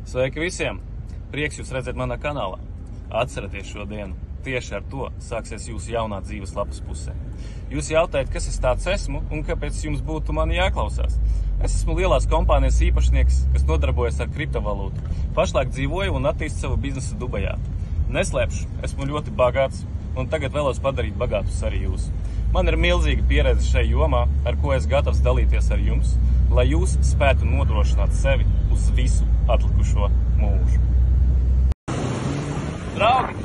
Sveiki visiem! Prieks jūs redzēt manā kanālā. Atcerieties šo dienu. Tieši ar to sāksies jūsu jaunā dzīves lapas pusē. Jūs jautājat, kas es tāds esmu un kāpēc jums būtu mani jāklausās. Es esmu lielās kompānijas īpašnieks, kas nodarbojas ar kriptovalūtu. Pašlaik dzīvoju un attīstu savu biznesu Dubajā. Neslēpšu, esmu ļoti bagāts un tagad vēlos padarīt bagātus arī jūs. Man ir milzīga pieredze šai jomā, ar ko es gatavs dalīties ar jums, lai jūs spētu nodrošināt sevi uz visu atlikušo mūžu. Draugi,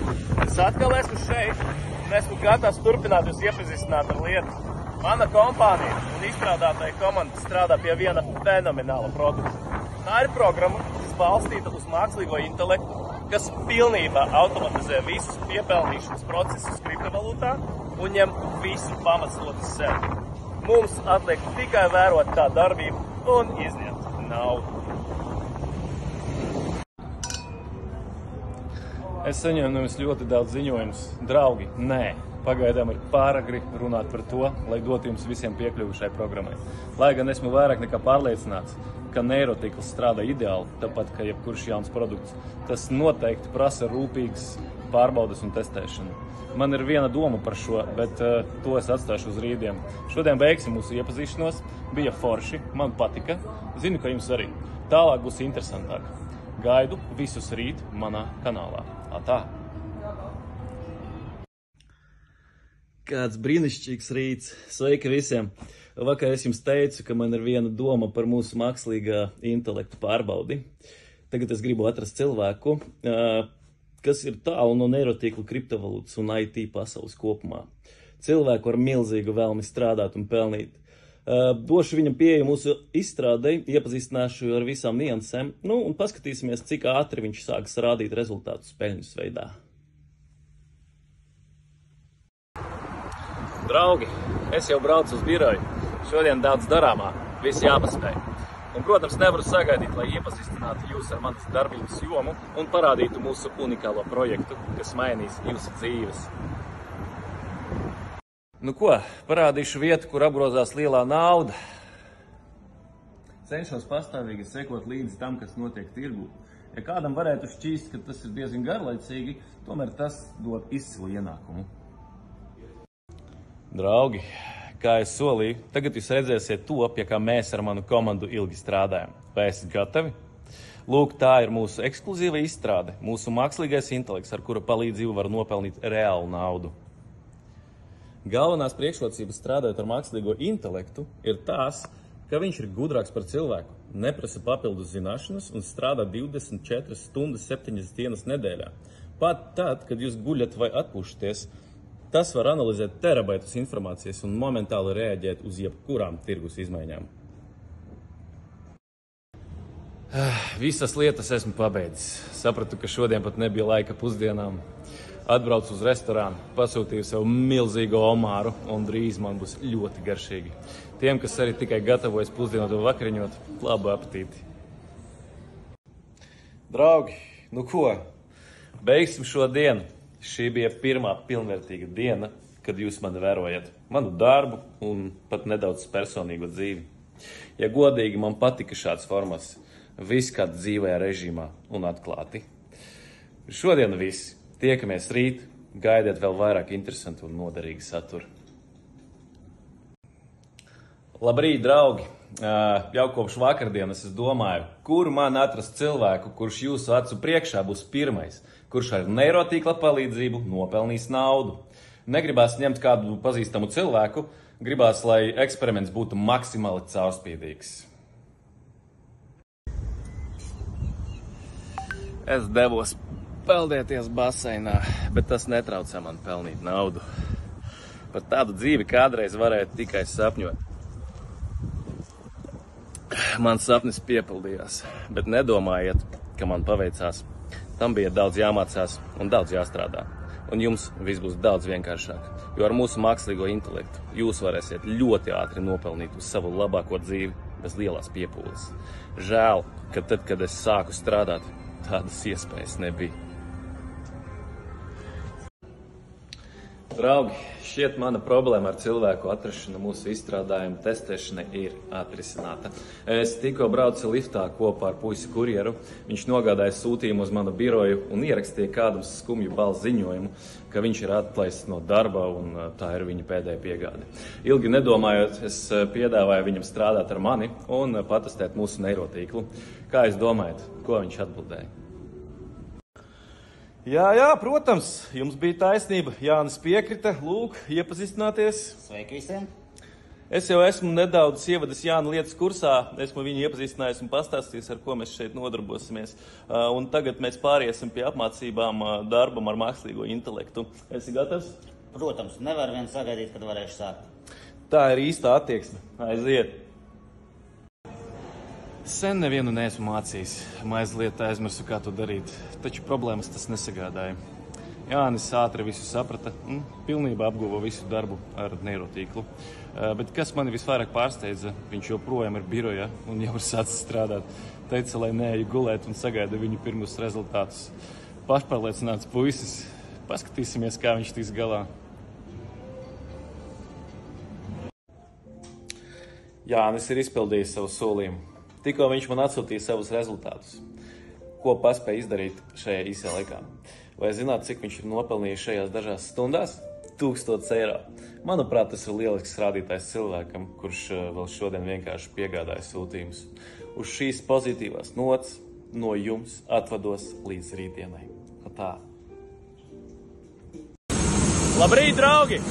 es atkal esmu šeit un esmu gatavs turpināt jūs iepazīstināt ar lietu. Mana kompānija un izstrādātāja komanda strādā pie viena fenomenāla produkta. Tā ir programma, kas balstīta uz mākslīgo intelektu, kas pilnībā automatizē visus piepelnīšanas procesus kriptovalūtā un ņem visu pamatslotu sev. Mums atliek tikai vērot tā darbību un izņemt naudu. Es saņēmu no jums ļoti daudz ziņojumus. Draugi, nē, pagaidām ir pāragri runāt par to, lai dotu jums visiem piekļuvi šai programmai. Lai gan esmu vairāk nekā pārliecināts, ka neirotīkls strādā ideāli, tāpat kā jebkurš jauns produkts, tas noteikti prasa rūpīgas pārbaudes un testēšanu. Man ir viena doma par šo, bet to es atstāšu uz rītdien. Šodien beigsim mūsu iepazīšanos. Bija forši, man patika. Zinu, ka jums arī. Tālāk būs interesantāk. Gaidu visus rīt manā kanālā. Atā! Kāds brīnišķīgs rīts. Sveiki visiem! Vakar es jums teicu, ka man ir viena doma par mūsu mākslīgā intelektu pārbaudi. Tagad es gribu atrast cilvēku, kas ir tālu no neirotīklu kriptovalūtas un IT pasaules kopumā. Cilvēku ar milzīgu vēlmi strādāt un pelnīt. Došu viņam pieeju mūsu izstrādei, iepazīstināšu ar visām niansēm, un paskatīsimies, cik ātri viņš sāks rādīt rezultātus peļņas veidā. Draugi, es jau braucu uz biroju. Šodien daudz darāmā, viss jāpaspēj. Un, protams, nevaru sagaidīt, lai iepazīstinātu jūs ar manas darbības jomu un parādītu mūsu unikālo projektu, kas mainīs jūsu dzīves. Nu ko, parādīšu vietu, kur apgrozās lielā nauda. Cenšos pastāvīgi sekot līdzi tam, kas notiek tirgū. Ja kādam varētu šķīst, ka tas ir diezgan garlaicīgi, tomēr tas dod izcilu ienākumu. Draugi, kā es solīju, tagad jūs redzēsiet to, pie kā mēs ar manu komandu ilgi strādājam. Vai esat gatavi? Lūk, tā ir mūsu ekskluzīva izstrāde, mūsu mākslīgais intelekts, ar kura palīdzību var nopelnīt reālu naudu. Galvenās priekšrocības strādājot ar mākslīgo intelektu ir tās, ka viņš ir gudrāks par cilvēku, neprasa papildus zināšanas un strādā 24 stundas 7 dienas nedēļā. Pat tad, kad jūs guļat vai atpūšaties, tas var analizēt terabaitus informācijas un momentāli reaģēt uz jebkurām tirgus izmaiņām. Visas lietas esmu pabeidzis. Sapratu, ka šodien pat nebija laika pusdienām. Atbraucu uz restorānu, pasūtīju sev milzīgu omāru un drīz man būs ļoti garšīgi. Tiem, kas arī tikai gatavojas pusdienot un vakariņot, labu apetīti. Draugi, nu ko? Beigsim šo dienu. Šī bija pirmā pilnvērtīga diena, kad jūs mani vērojat. Manu darbu un pat nedaudz personīgo dzīvi. Ja godīgi, man patika šāds formats. Viss kā dzīvajā režīmā un atklāti. Šodien viss. Tiekamies rīt. Gaidiet vēl vairāk interesantu un noderīgu saturu. Labrīt, draugi! Jau kopš vakardienas es domāju, kur man atrast cilvēku, kurš jūsu acu priekšā būs pirmais, kurš ar neirotīkla palīdzību nopelnīs naudu. Negribās ņemt kādu pazīstamu cilvēku, gribās, lai eksperiments būtu maksimāli caurspīdīgs. Es devos peldēties baseinā, bet tas netraucē man pelnīt naudu. Par tādu dzīvi kādreiz varēja tikai sapņot. Mans sapnis piepildījās, bet nedomājiet, ka man paveicās. Tam bija daudz jāmācās un daudz jāstrādā. Un jums viss būs daudz vienkāršāk, jo ar mūsu mākslīgo intelektu jūs varēsiet ļoti ātri nopelnīt uz savu labāko dzīvi bez lielās piepūles. Žēl, ka tad, kad es sāku strādāt, tādas iespējas nebija. Draugi, šķiet mana problēma ar cilvēku atrašanu mūsu izstrādājumu testēšanai ir atrisināta. Es tikko braucu liftā kopā ar puisi kurjeru. Viņš nogādāja sūtījumu uz manu biroju un ierakstīja kādam skumju balss ziņojumu, ka viņš ir atlaists no darba un tā ir viņa pēdējā piegāde. Ilgi nedomājot, es piedāvāju viņam strādāt ar mani un patestēt mūsu neirotīklu. Kā jūs domājat, ko viņš atbildēja? Jā, protams, jums bija taisnība. Jānis piekrita. Lūk, iepazīstināties. Sveiki visiem! Es jau esmu nedaudz ievadis Jāna lietas kursā. Esmu viņu iepazīstinājis un pastāstījis, ar ko mēs šeit nodarbosimies. Un tagad mēs pāriesim pie apmācībām darbam ar mākslīgo intelektu. Esi gatavs? Protams, nevar vien sagaidīt, kad varēšu sākt. Tā ir īsta attieksme. Aiziet! Sen nevienu neesmu mācījis. Mazliet aizmirsu, kā to darīt. Taču problēmas tas nesagādāja. Jānis ātri visu saprata un pilnībā apguva visu darbu ar neirotīklu. Bet kas mani visvairāk pārsteidza, viņš joprojām ir birojā un jau ir sācis strādāt. Teica, lai neeju gulēt un sagaida viņu pirmus rezultātus. Pašpārliecināts puisis. Paskatīsimies, kā viņš tiks galā. Jānis ir izpildījis savu solījumu. Tikko viņš man atsūtīja savus rezultātus, ko paspēja izdarīt šajā īsā laikā. Vai zināt, cik viņš ir nopelnījis šajās dažās stundās? 1000 eiro. Manuprāt, tas ir lielisks rādītājs cilvēkam, kurš vēl šodien vienkārši piegādāja sūtījumus. Uz šīs pozitīvās nots no jums atvados līdz rītdienai. Tā. Labrīt, draugi!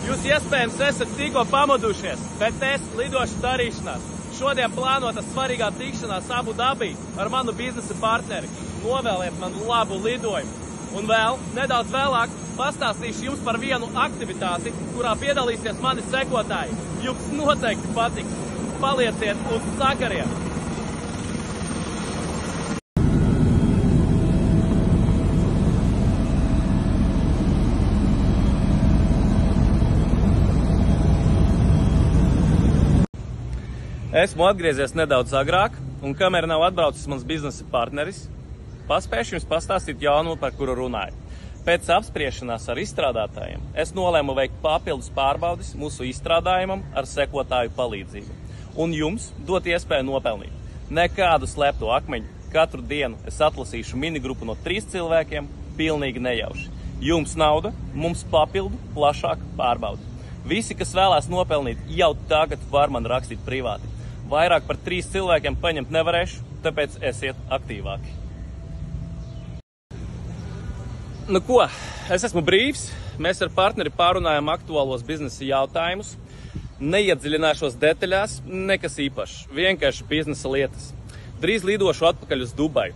Jūs iespējams esat tikko pamodušies, bet es lidošu darīšanās. Šodien plānota svarīgā tikšanās Abu Dabī ar manu biznesa partneri. Novēliet man labu lidojumu. Un vēl, nedaudz vēlāk, pastāstīšu jums par vienu aktivitāti, kurā piedalīsies mani sekotāji. Jums noteikti patiks. Palieciet uz sakariem! Esmu atgriezies nedaudz agrāk, un kamēr nav atbraucis mans biznesa partneris, paspēšu jums pastāstīt jaunumu, par kuru runāju. Pēc apspriešanās ar izstrādātājiem es nolēmu veikt papildus pārbaudis mūsu izstrādājumam ar sekotāju palīdzību. Un jums dot iespēju nopelnīt. Nekādu slēpto akmeņu. Katru dienu es atlasīšu minigrupu no 3 cilvēkiem, pilnīgi nejauši. Jums nauda, mums papildu, plašāk pārbaudi. Visi, kas vēlās nopelnīt, jau tagad var man rakstīt privāti. Vairāk par 3 cilvēkiem paņemt nevarēšu, tāpēc esiet aktīvāki. Nu ko, es esmu brīvs. Mēs ar partneri pārunājam aktuālos biznesa jautājumus. Neiedziļināšos detaļās, nekas īpašs. Vienkārši biznesa lietas. Drīz lidošu atpakaļ uz Dubaju.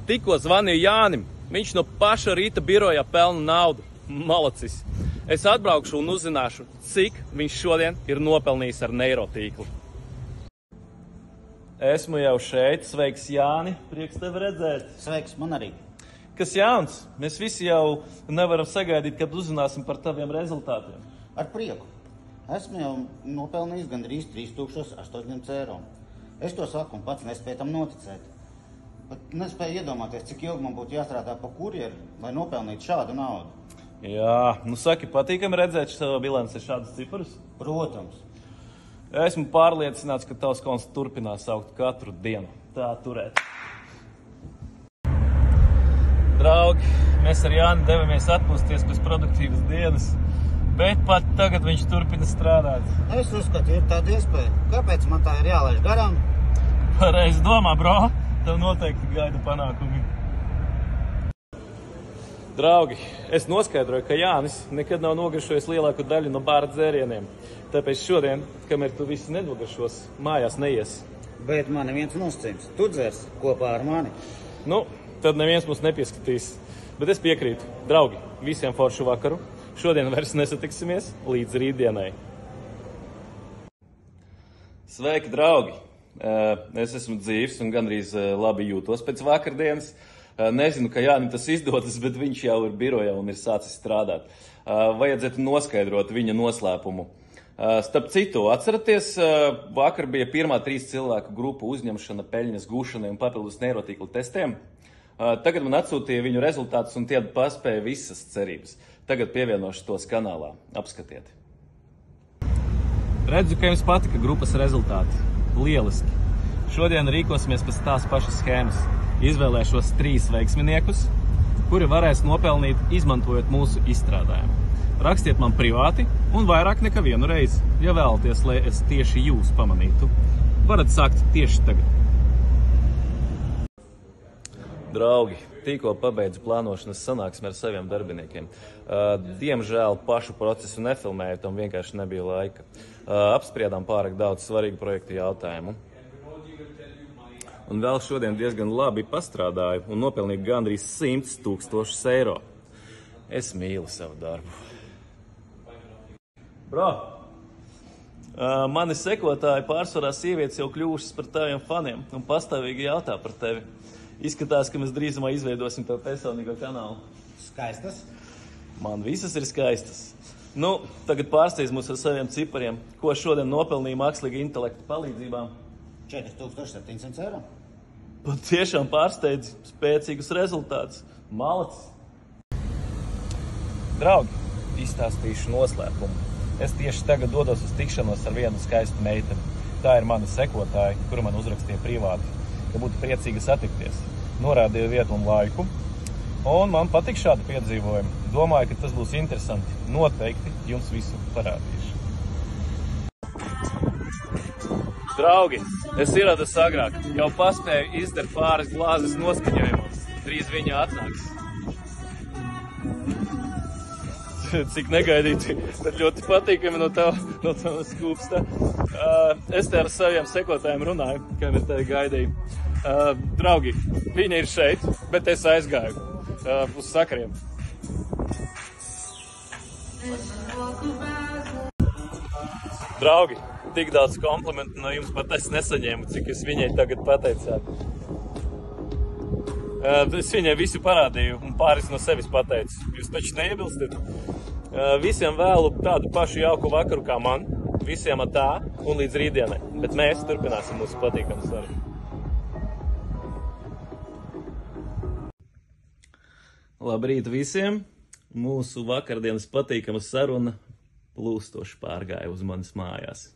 Tikko zvanīju Jānim. Viņš no paša rīta birojā pelna naudu. Malacis. Es atbraukšu un uzzināšu, cik viņš šodien ir nopelnījis ar neirotīklu. Esmu jau šeit. Sveiks, Jāni. Prieks tevi redzēt. Sveiks, man arī. Kas jauns? Mēs visi jau nevaram sagaidīt, kad uzzināsim par taviem rezultātiem. Ar prieku. Esmu jau nopelnījis gandrīz 3800 eiro. Es to saku un pats nespēju tam noticēt. Pat nespēju iedomāties, cik ilgi man būtu jāstrādā pa kurjeru, lai nopelnītu šādu naudu. Jā, nu saki, patīkami redzēt savā bilancē šādus ciparus? Protams. Esmu pārliecināts, ka tavs konts turpinās augt katru dienu. Tā turēt. Draugi, mēs ar Jāni devamies atpūsties pēc produktīvas dienas, bet pat tagad viņš turpina strādāt. Es uzskatu, ir tāda iespēja. Kāpēc man tā ir jālaiž garām? Pareizi domā, bro. Tev noteikti gaida panākumi. Draugi, es noskaidroju, ka Jānis nekad nav nogaršojis lielāku daļu no bāra dzērieniem. Tāpēc šodien, kamēr tu visi nedogaršos, mājās neies. Bet man neviens nosacījums. Tu dzers kopā ar mani. Nu, tad neviens mums nepieskatīs. Bet es piekrītu. Draugi, visiem foršu vakaru. Šodien vairs nesatiksimies līdz rītdienai. Sveiki, draugi! Es esmu dzīvs un gandrīz labi jūtos pēc vakardienas. Nezinu, ka Jānim tas izdodas, bet viņš jau ir birojā un ir sācis strādāt. Vajadzētu noskaidrot viņa noslēpumu. Starp citu, atceraties, vakar bija pirmā 3 cilvēku grupu uzņemšana peļņas gūšanai un papildus neirotīklu testiem. Tagad man atsūtīja viņu rezultātus un tie paspēja visas cerības. Tagad pievienošu tos kanālā. Apskatiet. Redzu, ka jums patika grupas rezultāti. Lieliski! Šodien rīkosimies pēc tās pašas schēmas. Izvēlēšos 3 veiksminiekus, kuri varēs nopelnīt, izmantojot mūsu izstrādājumu. Rakstiet man privāti un vairāk nekā vienu reizi. Ja vēlaties, lai es tieši jūs pamanītu, varat sākt tieši tagad. Draugi, tikko pabeidzu plānošanas sanāksmi ar saviem darbiniekiem. Diemžēl pašu procesu nefilmēju, tam vienkārši nebija laika. Apspriedām pārāk daudz svarīgu projektu jautājumu. Un vēl šodien diezgan labi pastrādāju un nopelnīju gandrīz 100 000 eiro. Es mīlu savu darbu. Bro, mani sekotāji pārsvarā sievietes jau kļuvušas par taviem faniem un pastāvīgi jautā par tevi. Izskatās, ka mēs drīzumā izveidosim tev personīgo kanālu. Skaistas? Man visas ir skaistas. Nu, tagad pārsteidz mūs ar saviem cipariem, ko šodien nopelnīja mākslīga intelekta palīdzībā. 4700 eiro. Pat tiešām pārsteidz spēcīgus rezultātus. Malacis! Draugi, izstāstīšu noslēpumu. Es tieši tagad dodos uz tikšanos ar vienu skaistu meiteni. Tā ir mana sekotāja, kuru man uzrakstīja privāti, ka būtu priecīga satikties. Norādīju vietu un laiku, un man patīk šādi piedzīvojumi. Domāju, ka tas būs interesanti. Noteikti jums visu parādīšu. Draugi, es ierados agrāk, jau paspēju izdarīt pāris glāzes noskaņojumos. Drīz viņa atnāks. Cik negaidīti, bet ļoti patīkami no tavas skūpsta. Es te ar saviem sekotājiem runāju, kā mēs tevi gaidīju. Draugi, viņa ir šeit, bet es aizgāju uz sakariem. Draugi, tik daudz komplimentu no jums pat es nesaņēmu, cik es viņai tagad pateicāt. Es viņai visu parādīju un pāris no sevis pateicu. Jūs taču neiebilstat? Visiem vēlu tādu pašu jauku vakaru kā man, visiem tā un līdz rītdienai, bet mēs turpināsim mūsu patīkamu sarunu. Labrīt visiem! Mūsu vakardienas patīkama saruna plūstoši pārgāja uz manas mājās.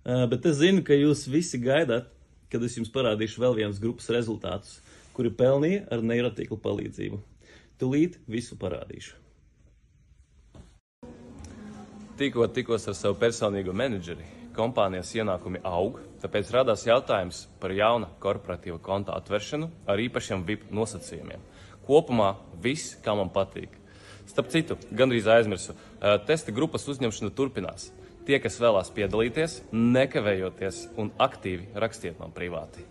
Bet es zinu, ka jūs visi gaidāt, kad es jums parādīšu vēl vienas grupas rezultātus, kuri pelnīja ar neirotīklu palīdzību. Tūlīt visu parādīšu. Tikos ar savu personīgo menedžeri, kompānijas ienākumi aug, tāpēc radās jautājums par jauna korporatīva konta atveršanu ar īpašiem VIP nosacījumiem. Kopumā viss, kā man patīk. Starp citu, gandrīz aizmirsu, testa grupas uzņemšana turpinās. Tie, kas vēlās piedalīties, nekavējoties un aktīvi rakstiet man privāti.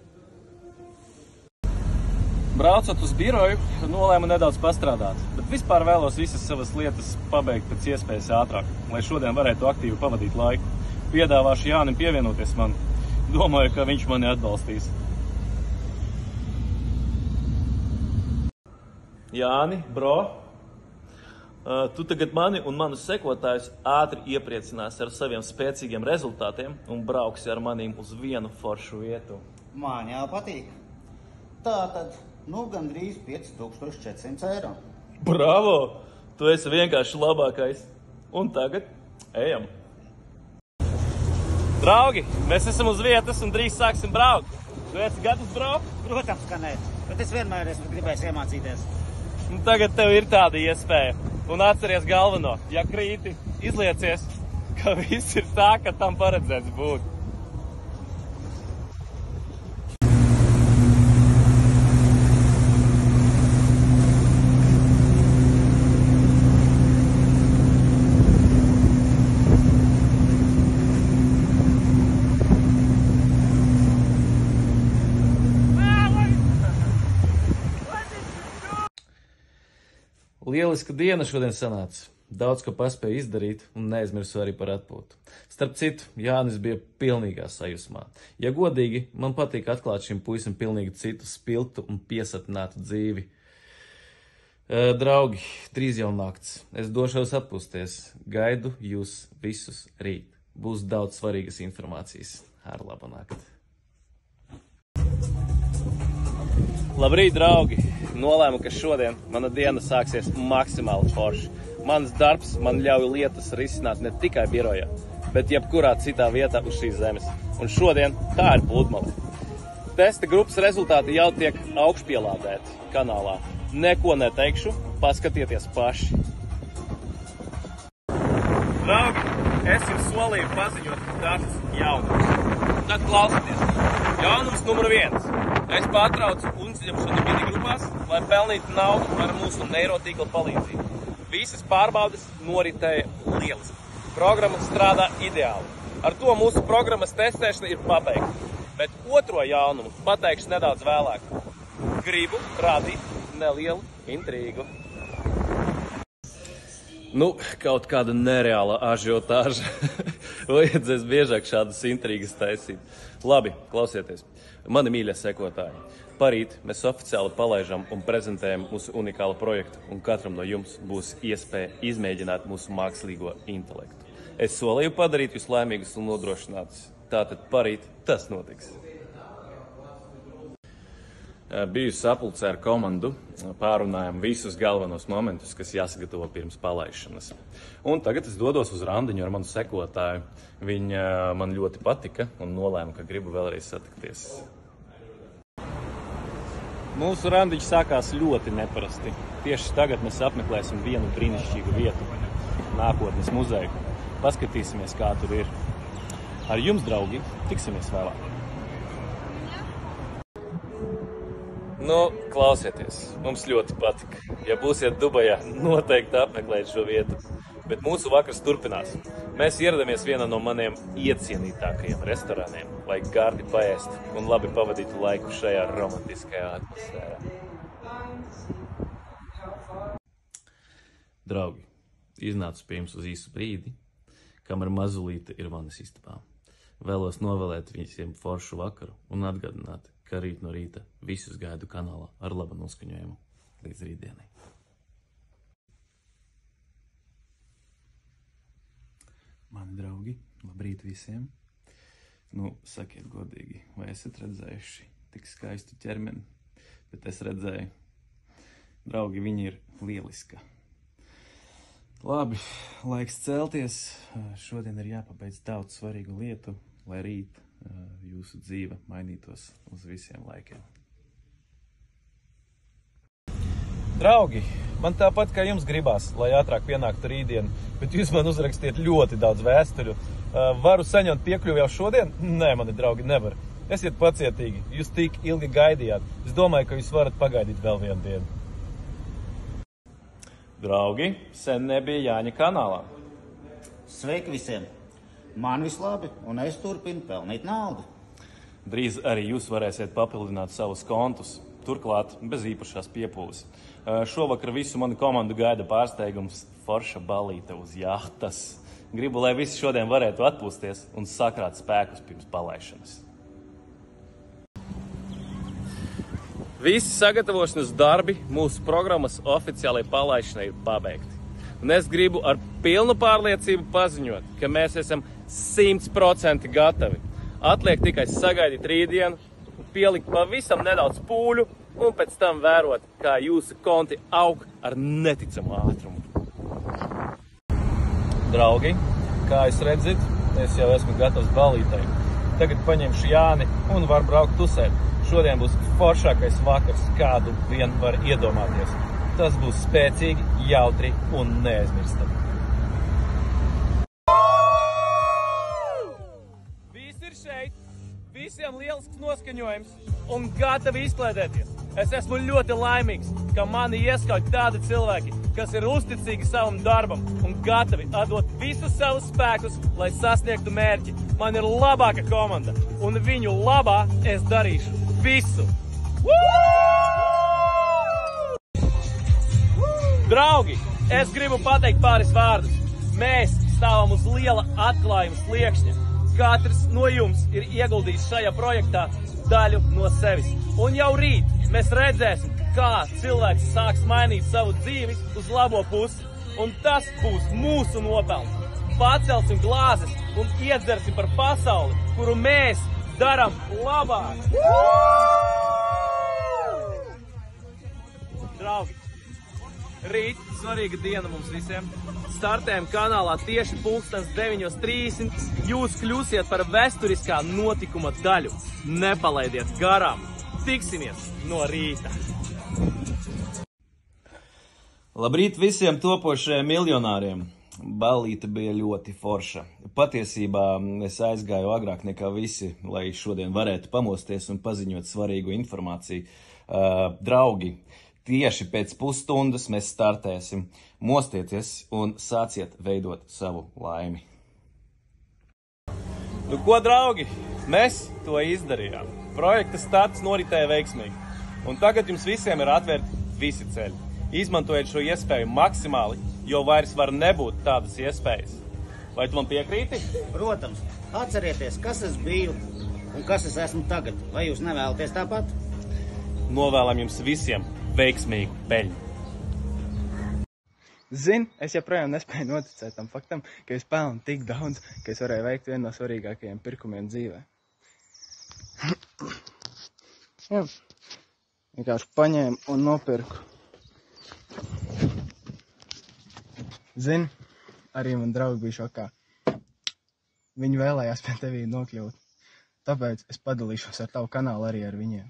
Braucot uz biroju, nolēmu nedaudz pastrādāt, bet vispār vēlos visas savas lietas pabeigt pēc iespējas ātrāk, lai šodien varētu aktīvi pavadīt laiku. Piedāvāšu Jānim pievienoties man. Domāju, ka viņš mani atbalstīs. Jāni, bro, tu tagad mani un manus sekotājus ātri iepriecinās ar saviem spēcīgiem rezultātiem un brauksi ar manīm uz vienu foršu vietu. Man jau patīk. Tātad, gandrīz 5400 eiro. Bravo! Tu esi vienkārši labākais. Un tagad ejam. Draugi, mēs esam uz vietas un drīz sāksim braukt. Tu esi gatavs braukt? Protams, ka nē. Bet es vienmēr esmu gribējis iemācīties. Un tagad tev ir tāda iespēja. Un atceries galveno, ja krīti, izliecies, ka viss ir tā, ka tam paredzēts būt. Lieliska diena šodien sanāca. Daudz, ko paspēju izdarīt un neaizmirsu arī par atpūtu. Starp citu, Jānis bija pilnīgā sajūsmā. Ja godīgi, man patīk atklāt šim puisim pilnīgi citu spilgtu un piesatinātu dzīvi. Draugi, drīz jau nakts. Es došos atpūsties. Gaidu jūs visus rīt. Būs daudz svarīgas informācijas. Ar labu nakti. Labrīt, draugi! nolēmu, ka šodien mana diena sāksies maksimāli forši. Mans darbs man ļauj lietas risināt ne tikai birojā, bet jebkurā citā vietā uz šīs zemes. Un šodien tā ir pludmale. Testa grupas rezultāti jau tiek augšpielādēti kanālā. Neko neteikšu, paskatieties paši. Draugi, es jums solīju paziņot dažus jaunumus. Tad klausieties. Jaunums numur 1. Es pārtraucu uzņemšanu mini grupās, lai pelnītu naudu ar mūsu neirotīkla palīdzību. Visas pārbaudes noritēja lieliski. Programma strādā ideāli. Ar to mūsu programmas testēšana ir pabeigta. Bet otro jaunumu pateikšu nedaudz vēlāk. Gribu radīt nelielu intrīgu. Nu, kaut kāda nereāla ažiotāža. Vajadzēs biežāk šādas intrigas taisīt. Labi, klausieties. Mani mīļie sekotāji. Parīt mēs oficiāli palaižam un prezentējam mūsu unikālu projektu, un katram no jums būs iespēja izmēģināt mūsu mākslīgo intelektu. Es solīju padarīt jūs laimīgus un nodrošinātus. Tātad parīt tas notiks. Biju sapulcē ar komandu, pārunājam visus galvenos momentus, kas jāsagatavo pirms palaišanas. Un tagad es dodos uz randiņu ar manu sekotāju. Viņa man ļoti patika un nolēma, ka gribu vēlreiz satikties. Mūsu randiņš sākās ļoti neparasti. Tieši tagad mēs apmeklēsim vienu brīnišķīgu vietu, nākotnes muzeju. Paskatīsimies, kā tur ir. Ar jums, draugi, tiksimies vēlāk. Nu, klausieties, mums ļoti patika. Ja būsiet Dubajā, noteikti apmeklēt šo vietu. Bet mūsu vakars turpinās. Mēs ieradāmies vienā no maniem iecienītākajiem restorāniem, lai gardi paēst un labi pavadītu laiku šajā romantiskajā atmosfērā. Draugi, iznācu pie jums uz īsu brīdi, kamēr mazulīte ir manas istabā. Vēlos novēlēt visiem foršu vakaru un atgādināt, ka rīt no rīta visus gaidu kanālā ar labu noskaņojumu līdz rītdienai. Mani draugi, labrīt visiem. Nu, sakiet godīgi, vai esat redzējuši tik skaistu ķermeni? Bet es redzēju. Draugi, viņi ir lieliska. Labi, laiks celties. Šodien ir jāpabeidz daudz svarīgu lietu, lai rīt jūsu dzīve mainītos uz visiem laikiem. Draugi, man tāpat kā jums gribās, lai ātrāk pienāktu rītdienu, bet jūs man uzrakstiet ļoti daudz vēstuļu. Varu saņemt piekļuvi jau šodien? Nē, mani draugi, nevar. Esiet pacietīgi, jūs tik ilgi gaidījāt. Es domāju, ka jūs varat pagaidīt vēl vienu dienu. Draugi, sen nebija Jāņa kanālā. Sveiki visiem! Man viss labi, un es turpinu pelnīt naudu. Drīz arī jūs varēsiet papildināt savus kontus, turklāt bez īpašās piepūles. Šovakar visu manu komandu gaida pārsteigums forša balīte uz jahtas. Gribu, lai visi šodien varētu atpūsties un sakrāt spēkus pirms palaišanas. Visi sagatavošanas darbi mūsu programmas oficiālajai palaišanai ir pabeigti. Un es gribu ar pilnu pārliecību paziņot, ka mēs esam 100% gatavi. Atliek tikai sagaidīt rītdienu, pielikt pavisam nedaudz pūļu un pēc tam vērot, kā jūsu konti aug ar neticamu ātrumu. Draugi, kā jūs redzat, es jau esmu gatavs balītai. Tagad paņemšu Jāni un var braukt tusēt. Šodien būs foršākais vakars, kādu vien var iedomāties. Tas būs spēcīgi, jautri un neaizmirstami. Visi ir šeit, visiem lielisks noskaņojums un gatavi izklaidēties. Es esmu ļoti laimīgs, ka mani ieskauj tādi cilvēki, kas ir uzticīgi savam darbam un gatavi atdot visus savus spēkus, lai sasniegtu mērķi. Man ir labāka komanda, un viņu labā es darīšu visu. Draugi, es gribu pateikt pāris vārdus. Mēs stāvam uz liela atklājuma sliekšņa. Katrs no jums ir ieguldījis šajā projektā daļu no sevis. Un jau rīt mēs redzēsim, kā cilvēks sāks mainīt savu dzīvi uz labo pusi. Un tas būs mūsu nopelns. Pacelsim glāzes un iedzersim par pasauli, kuru mēs daram labāk. Rīt svarīga diena mums visiem. Startējam kanālā tieši 9:30. Jūs kļūsiet par vēsturiskā notikuma daļu. Nepalaidiet garām. Tiksimies no rīta. Labrīt visiem topošajiem miljonāriem. Ballīte bija ļoti forša. Patiesībā es aizgāju agrāk nekā visi, lai šodien varētu pamosties un paziņot svarīgu informāciju. Draugi, tieši pēc pusstundas mēs startēsim. Mostieties un sāciet veidot savu laimi. Nu ko, draugi? Mēs to izdarījām. Projekta starts noritēja veiksmīgi. Un tagad jums visiem ir atvērti visi ceļi. Izmantojiet šo iespēju maksimāli, jo vairs var nebūt tādas iespējas. Vai tu man piekrīti? Protams, atcerieties, kas es biju un kas es esmu tagad. Vai jūs nevēlaties tāpat? Novēlam jums visiem veiksmīgu peļņu. Zini, es joprojām nespēju noticēt tam faktam, ka es pelnu tik daudz, ka es varēju veikt vienu no svarīgākajiem pirkumiem dzīvē. Jā, vienkārši paņēmu un nopirku. Zini, arī man draugi bija šokā. Viņi vēlējās pie tevī nokļūt. Tāpēc es padalīšos ar tavu kanālu arī ar viņiem.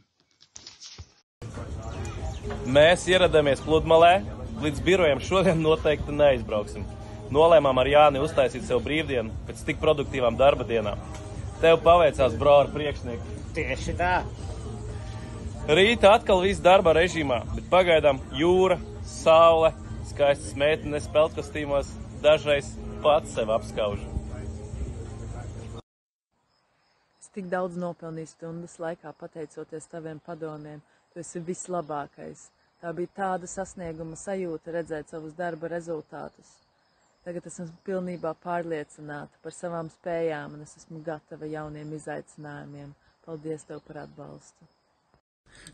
Mēs ieradāmies pludmalē. Līdz birojam šodien noteikti neizbrauksim. Nolēmām ar Jāni uztaisīt sev brīvdienu pēc tik produktīvām darba dienām. Tev paveicās, bro, ar priekšnieku. Tieši tā. Rīta atkal viss darba režīmā, bet pagaidām jūra, saule, skaistas meitenes peltkostīmos, dažreiz pats sev apskaužu. Es tik daudz nopelnīju stundas laikā, pateicoties taviem padomiem. Tu esi vislabākais. Tā bija tāda sasnieguma sajūta redzēt savus darba rezultātus. Tagad es esmu pilnībā pārliecināta par savām spējām un es esmu gatava jauniem izaicinājumiem. Paldies tev par atbalstu.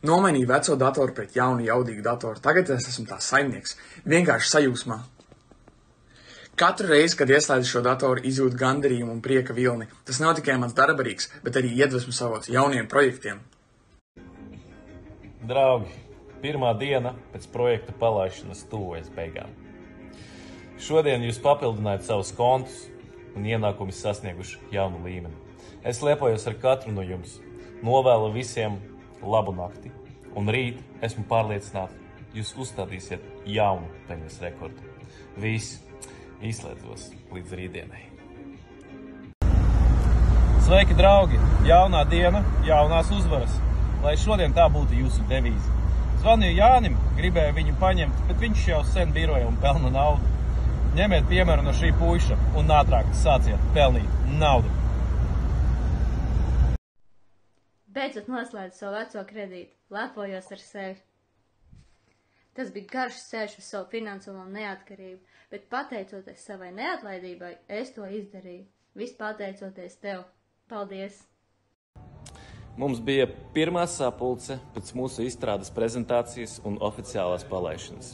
Nomainīju veco datoru pret jaunu jaudīgu datoru. Tagad es esmu tās saimnieks. Vienkārši sajūsmā. Katru reizi, kad ieslēdzu šo datoru, izjūtu gandarījumu un prieka vilni. Tas nav tikai mans darbarīgs, bet arī iedvesmu savos jauniem projektiem. Draugi, pirmā diena pēc projekta palaišanas tuvojas beigām. Šodien jūs papildinājat savus kontus un ienākumus sasnieguši jaunu līmeni. Es lepojos ar katru no jums. Novēlu visiem labu nakti. Un rīt, esmu pārliecināta, jūs uzstādīsiet jaunu peļņas rekordu. Visi izslēdzos līdz rītdienai. Sveiki, draugi! Jaunā diena, jaunās uzvaras. Lai šodien tā būtu jūsu devīze. Zvanīju Jānim, gribēju viņu paņemt, bet viņš jau sen biroja un pelna naudu. Ņemiet piemēru no šī puiša un ātrāk sāciet pelnīt naudu. Beidzot noslēdzu savu veco kredītu, lepojos ar sevi. Tas bija garš ceļš uz savu finansiālo neatkarību, bet pateicoties savai neatlaidībai, es to izdarīju. Viss pateicoties tev. Paldies! Mums bija pirmā sapulce pēc mūsu izstrādes prezentācijas un oficiālās palaišanas.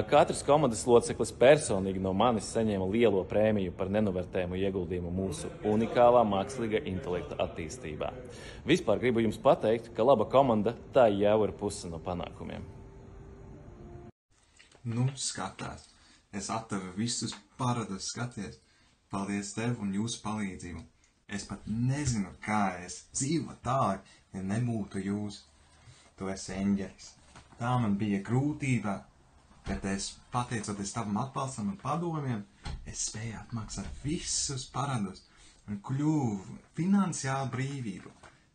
Katrs komandas loceklis personīgi no manis saņēma lielo prēmiju par nenovērtējumu ieguldījumu mūsu unikālā mākslīgā intelekta attīstībā. Vispār gribu jums pateikt, ka laba komanda tā jau ir puse no panākumiem. Nu, skatās. Es atdevu visus paradus skaties. Paldies tev un jūsu palīdzību. Es pat nezinu, kā es dzīvotu tālāk, ja nebūtu jūs. Tu esi eņģelis. Tā man bija grūtība, bet es, pateicoties tavam atbalstam un padomiem, es spēju atmaksāt visus paradus un kļuvu finansiāli brīvību,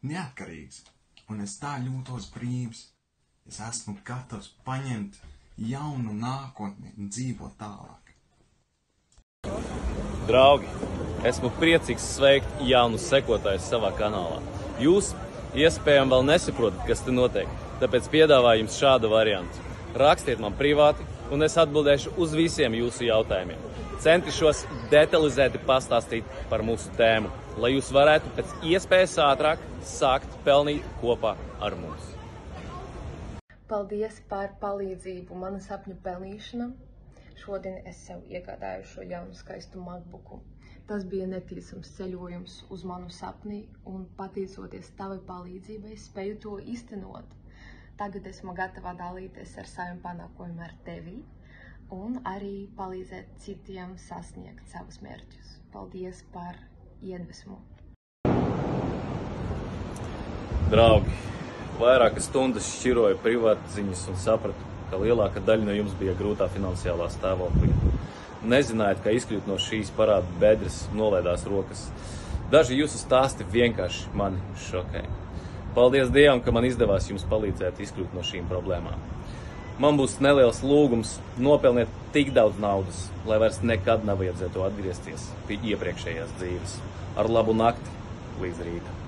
neatkarīgs. Un es tā jūtos brīvs. Es esmu gatavs paņemt jaunu nākotni un dzīvot tālāk. Draugi, esmu priecīgs sveikt jaunus sekotājus savā kanālā. Jūs iespējami vēl nesaprotat, kas te notiek, tāpēc piedāvāju jums šādu variantu. Rakstiet man privāti, un es atbildēšu uz visiem jūsu jautājumiem. Centīšos detalizēti pastāstīt par mūsu tēmu, lai jūs varētu pēc iespējas ātrāk sākt pelnīt kopā ar mums. Paldies par palīdzību mana sapņu pelnīšanā. Šodien es sev iegādāju šo jaunu skaistu MacBooku. Tas bija neticams ceļojums uz manu sapni, un pateicoties tavai palīdzībai, spēju to īstenot. Tagad esmu gatava dalīties ar saviem panākumiem ar tevi un arī palīdzēt citiem sasniegt savus mērķus. Paldies par iedvesmu. Draugi, vairākas stundas šķiroju privātziņas un sapratu, ka lielākā daļa no jums bija grūtā finansiālā stāvoklī. Nezinājāt, kā izkļūt no šīs parāda bedres, nolaidās rokas. Daži jūsu stāsti vienkārši mani šokēja. Paldies Dievam, ka man izdevās jums palīdzēt izkļūt no šīm problēmām. Man būs neliels lūgums nopelniet tik daudz naudas, lai vairs nekad nav vajadzētu atgriezties pie iepriekšējās dzīves. Ar labu nakti līdz rītam.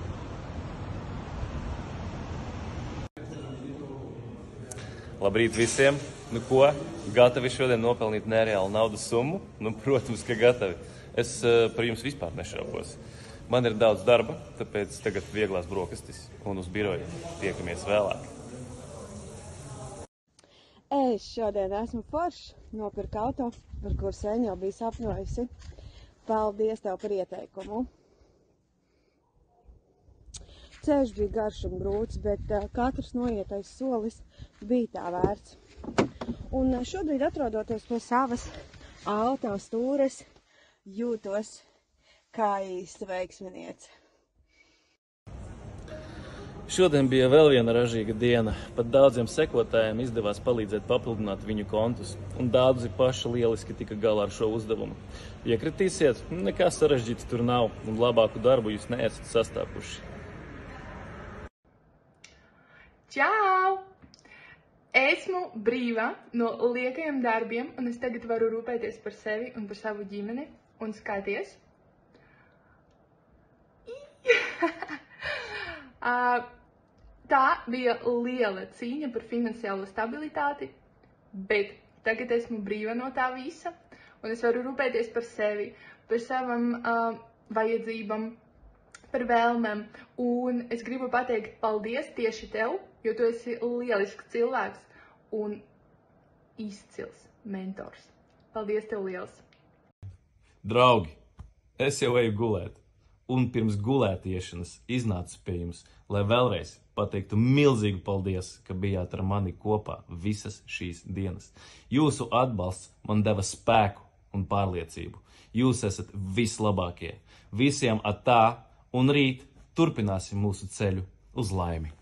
Labrīt visiem! Nu ko, gatavi šodien nopelnīt nereālu naudas summu? Nu, protams, ka gatavi. Es par jums vispār nešaubos. Man ir daudz darba, tāpēc tagad vieglās brokastis un uz biroju tiekamies vēlāk. Es šodien esmu foršs, nopirku auto, par kuru sen jau biju sapņojusi. Paldies tev par ieteikumu. Ceļš bija garš un grūts, bet katrs noietais solis bija tā vērts. Un šobrīd, atrodoties pie savas auto stūres, jūtos kā īsta veiksminiece. Šodien bija vēl viena ražīga diena. Pat daudziem sekotājiem izdevās palīdzēt papildināt viņu kontus, un daudzi paši lieliski tika galā ar šo uzdevumu. Piekritīsiet, nekā sarežģīts tur nav, un labāku darbu jūs neesat sastāpuši. Čau! Esmu brīva no liekajiem darbiem, un es tagad varu rūpēties par sevi un par savu ģimeni. Un skaties! Tā bija liela cīņa par finansiālo stabilitāti, bet tagad esmu brīva no tā visa, un es varu rūpēties par sevi, par savam vajadzībām, par vēlmēm, un es gribu pateikt paldies tieši tev, jo tu esi lielisks cilvēks un izcils mentors. Paldies tev liels! Draugi, es jau eju gulēt, un pirms gulētiešanas iznācu pie jums, lai vēlreiz pateiktu milzīgu paldies, ka bijāt ar mani kopā visas šīs dienas. Jūsu atbalsts man deva spēku un pārliecību. Jūs esat vislabākie. Visiem atā un rīt turpināsim mūsu ceļu uz laimi.